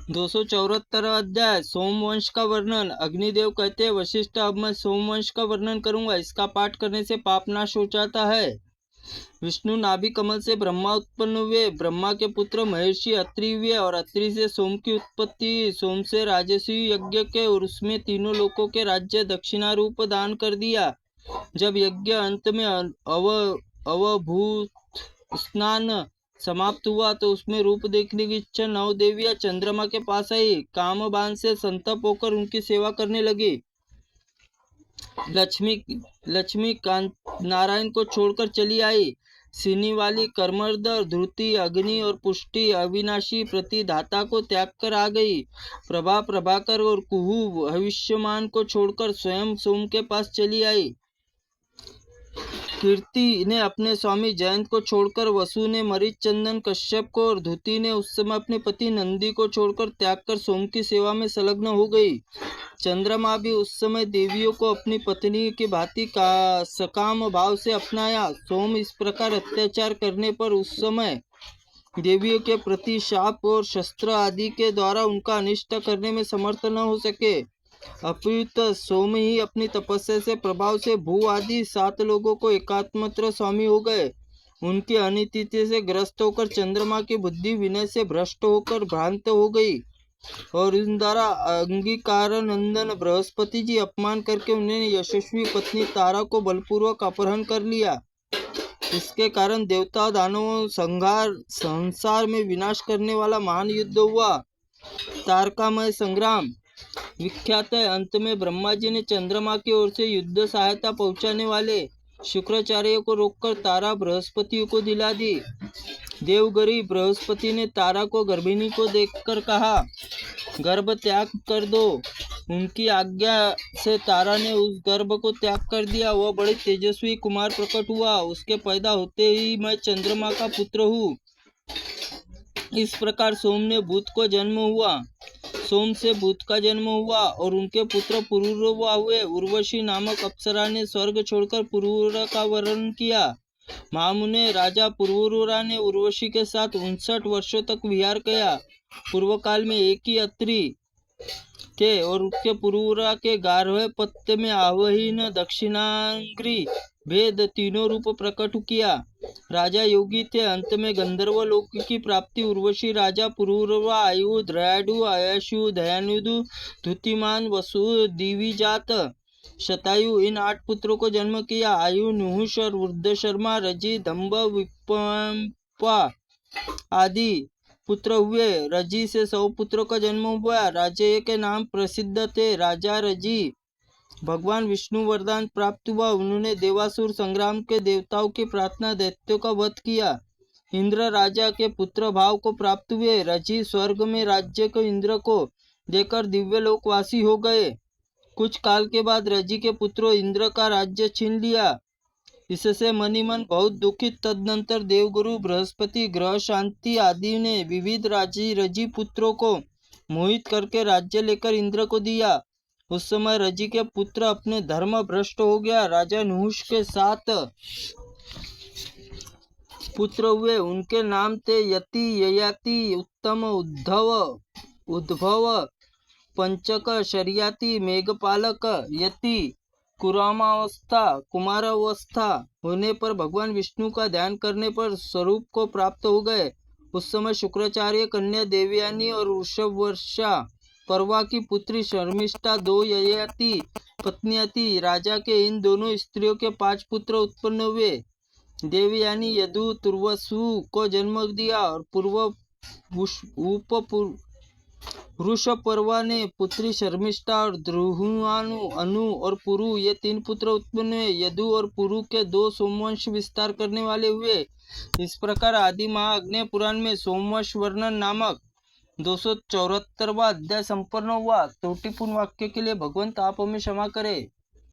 274 अध्याय सोमवंश का वर्णन। अग्निदेव कहते हैं, वशिष्ठ, अब मैं सोमवंश का वर्णन करूंगा। इसका पाठ करने से पाप नाश हो जाता है। विष्णु नाभि कमल से ब्रह्मा उत्पन्न हुए। ब्रह्मा के पुत्र महर्षि अत्रि हुए और अत्रि से सोम की उत्पत्ति। सोम से राजसी यज्ञ के और उसमें तीनों लोकों के राज्य दक्षिणा रूप दान कर दिया। जब यज्ञ अंत में अवभूत स्नान समाप्त हुआ तो उसमें रूप देखने की इच्छा नौ देवियां चंद्रमा के पास आई। कामबान से संतप होकर उनकी सेवा करने लगी। लक्ष्मी कांत नारायण को छोड़कर चली आई। सीनी वाली कर्मर्दर ध्रुति अग्नि और पुष्टि अविनाशी प्रतिधाता को त्याग कर आ गई। प्रभाकर और कुहू भविष्यमान को छोड़कर स्वयं सोम के पास चली आई। कीर्ति ने अपने स्वामी जयंत को छोड़कर, वसु ने मरीच चंदन कश्यप को और धुति ने उस समय अपने पति नंदी को छोड़कर त्याग कर सोम की सेवा में संलग्न हो गई। चंद्रमा भी उस समय देवियों को अपनी पत्नी की भांति का सकाम भाव से अपनाया। सोम इस प्रकार अत्याचार करने पर उस समय देवियों के प्रति शाप और शस्त्र आदि के द्वारा उनका अनिष्ट करने में समर्थ न हो सके। अपित सोम ही अपनी तपस्या से प्रभाव से भू आदि 7 लोगों को एकात्मत्र स्वामी हो गए। उनके अनितिथ्य से ग्रस्त होकर चंद्रमा की बुद्धि विनय से भ्रष्ट होकर भ्रांत हो गई और इन द्वारा अंगीकार नंदन बृहस्पति जी अपमान करके उन्हें यशस्वी पत्नी तारा को बलपूर्वक अपहरण कर लिया। इसके कारण देवता दानवों संसार में विनाश करने वाला महान युद्ध हुआ। तारकामय संग्राम विख्यात है। अंत में ब्रह्मा जी ने चंद्रमा की ओर से युद्ध सहायता पहुंचाने वाले शुक्राचार्य को रोककर तारा बृहस्पति को दिला दी। देवगरी बृहस्पति ने तारा को गर्भिणी को देखकर कहा, गर्भ त्याग कर दो। उनकी आज्ञा से तारा ने उस गर्भ को त्याग कर दिया। वह बड़े तेजस्वी कुमार प्रकट हुआ। उसके पैदा होते ही मैं चंद्रमा का पुत्र हूँ। इस प्रकार सोम ने बुध को जन्म हुआ। सोम से बुध का जन्म हुआ और उनके पुत्र पुरूरवा हुए। उर्वशी नामक अप्सरा ने स्वर्ग छोड़कर पुरूर का वर्ण किया। महामुने राजा पुरूरा ने उर्वशी के साथ 59 वर्षों तक विहार किया। पूर्व काल में एक ही अत्रि थे और उसके पुरूरा के 11वें पत्ते में आवहीन दक्षिणाग्री भेद तीनों रूप प्रकट किया। राजा योगी थे। अंत में गंधर्व लोक की प्राप्ति। उर्वशी राजा पुरूरवा आयु ध्रयाडु आयशु दयानुदु धुतिमान वसु दिविजात शतायु इन 8 पुत्रों को जन्म किया। आयु नुहुष और वृद्ध शर्मा रजी दम्भ विपंपा आदि पुत्र हुए। रजी से 100 पुत्रों का जन्म हुआ। राजे के नाम प्रसिद्ध थे। राजा रजी भगवान विष्णु वरदान प्राप्त हुआ। उन्होंने देवासुर संग्राम के देवताओं की प्रार्थना दैत्यों का वध किया। इंद्र राजा के पुत्र भाव को प्राप्त हुए। रजी स्वर्ग में राज्य को इंद्र को देकर दिव्य लोकवासी हो गए। कुछ काल के बाद रजी के पुत्रों इंद्र का राज्य छीन लिया। इससे मनीमन बहुत दुखित। तदनंतर देवगुरु बृहस्पति ग्रह शांति आदि ने विविध रजी पुत्रों को मोहित करके राज्य लेकर इंद्र को दिया। उस समय रजी के पुत्र अपने धर्म भ्रष्ट हो गया। राजा नुहुष के 7 पुत्र हुए। उनके नाम थे यति ययाति उत्तम उद्भव पंचक शरियाति मेघपालक। यति कुमारावस्था होने पर भगवान विष्णु का ध्यान करने पर स्वरूप को प्राप्त हो गए। उस समय शुक्राचार्य कन्या देवयानी और वृषवर्षा परवा की पुत्री शर्मिष्ठा 2 ययाति पत्नियां थी। राजा के इन दोनों स्त्रियों के 5 पुत्र उत्पन्न हुए। देवयानी यदु तुर्वसु को जन्म दिया और वृषपर्वा ने पुत्री शर्मिष्ठा और द्रुहुआनु अनु और पुरु ये 3 पुत्र उत्पन्न हुए। यदु और पुरु के 2 सोमवंश विस्तार करने वाले हुए। इस प्रकार आदि महाअग्नि पुराण में सोमवंश वर्णन नामक 274वां अध्याय संपन्न हुआ। त्रुटिपूर्ण वाक्य के लिए भगवंत आप हमें क्षमा करें।